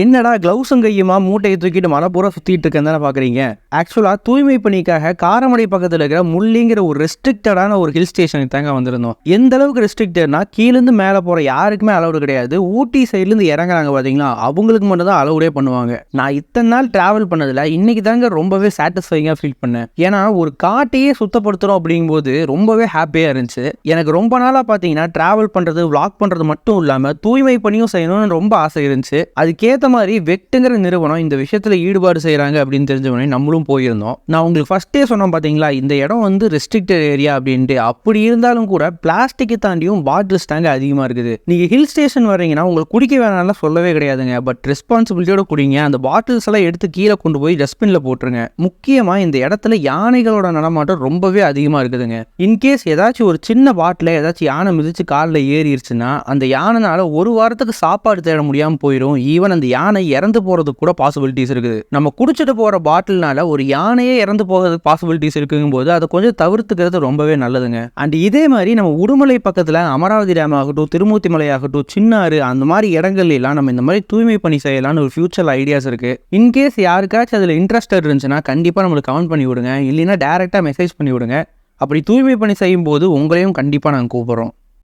என்னடா கிளவுஸும் கையுமா மூட்டையை தூக்கிட்டு மலை பூரா சுத்திட்டு இருக்கேன் தானே பாக்குறீங்க. ஆக்சுவலா தூய்மை பணிக்காக காரமடை பக்கத்துல இருக்கிற முள்ளிங்கிற ஒரு ரெஸ்ட்ரிக்டடான ஒரு ஹில் ஸ்டேஷனுக்கு தாங்க வந்திருந்தோம். எந்த அளவுக்கு ரெஸ்ட்ரிக்டட்னா கீழேருந்து மேலே போற யாருக்குமே அலவுடு கிடையாது. ஊட்டி சைட்ல இருந்து இறங்குறாங்க பாத்தீங்களா, அவங்களுக்கு மட்டும் தான் அலவுடே பண்ணுவாங்க. நான் இத்தனை நாள் டிராவல் பண்ணதுல இன்னைக்கு தாங்க ரொம்பவே சாட்டிஸ்ஃபைங்கா ஃபீல் பண்ணேன். ஏன்னா ஒரு காட்டையே சுத்தப்படுத்துறோம் அப்படிங்கும்போது ரொம்பவே ஹாப்பியா இருந்துச்சு. எனக்கு ரொம்ப நாளா பாத்தீங்கன்னா டிராவல் பண்றது விளாக் பண்றது மட்டும் இல்லாம தூய்மை பணியும் செய்யணும்னு ரொம்ப ஆசை இருந்துச்சு. அதுக்கேற்ற மாதிரி வெக்டுங்கிற நிறுவனம் இந்த விஷயத்துல ஈடுபாடு செய்யறாங்க அப்படின்னு தெரிஞ்சவனே நம்மளும் போயிருந்தோம். நான் உங்களுக்கு ஃபர்ஸ்டே சொன்னேன் பாத்தீங்களா, இந்த இடம் வந்து ரெஸ்ட்ரிக்டட் ஏரியா அப்படின்ட்டு. அப்படி இருந்தாலும் கூட பிளாஸ்டிக்கை தாண்டியும் பாட்டில்ஸ் தாங்க அதிகமா இருக்குது. நீங்க ஹில் ஸ்டேஷன் வர்றீங்கன்னா உங்களுக்கு குடிக்க வேணாம்லாம் சொல்லவே கிடையாதுங்க. பட் ரெஸ்பான்சிபிலிட்டியோட குடிங்க. அந்த பாட்டில்ஸ் எல்லாம் எடுத்து கீழே கொண்டு போய் டஸ்ட்பின்ல போட்டுருங்க. முக்கியமா இந்த இடத்துல யானைகளோட நடமாட்டம் ரொம்பவே அதிகமா இருக்குதுங்க. இன்கேஸ் ஏதாச்சும் ஒரு சின்ன பாட்டில ஏதாச்சும் யானை மிதிச்சு காலில் ஏறிடுச்சுன்னா அந்த யானைனால ஒரு வாரத்துக்கு சாப்பாடு தேட முடியாம போயிடும். ஈவன் அந்த யானை இறந்து போறதுக்கு கூட பாசிபிலிட்டிஸ் இருக்குது. நம்ம குடிச்சிட்டு போற பாட்டில்னால ஒரு யானையே இறந்து போகிறதுக்கு பாசிபிலிட்டிஸ் இருக்குங்கும் போது அதை கொஞ்சம் தவிர்த்துக்கிறது ரொம்பவே நல்லதுங்க. அண்ட் இதே மாதிரி நம்ம உடுமலை பக்கத்துல அமராவதி டேம் ஆகட்டும், திருமூர்த்தி மலை ஆகட்டும், சின்னாறு, அந்த மாதிரி இடங்கள் எல்லாம் நம்ம இந்த மாதிரி தூய்மை பணி செய்யலாம்னு ஒரு ஃபியூச்சர் ஐடியாஸ் இருக்கு. இன்கேஸ் யாருக்காச்சும் அதுல இன்ட்ரெஸ்டட் இருந்துச்சுன்னா கண்டிப்பா நம்மளுக்கு கமெண்ட் பண்ணி விடுங்க. இல்லைன்னா டைரக்டா மெசேஜ் பண்ணி விடுங்க. அப்படி தூய்மை பணி செய்யும் போது உங்களையும் கண்டிப்பா நாங்கள் கூப்பிடுறோம்.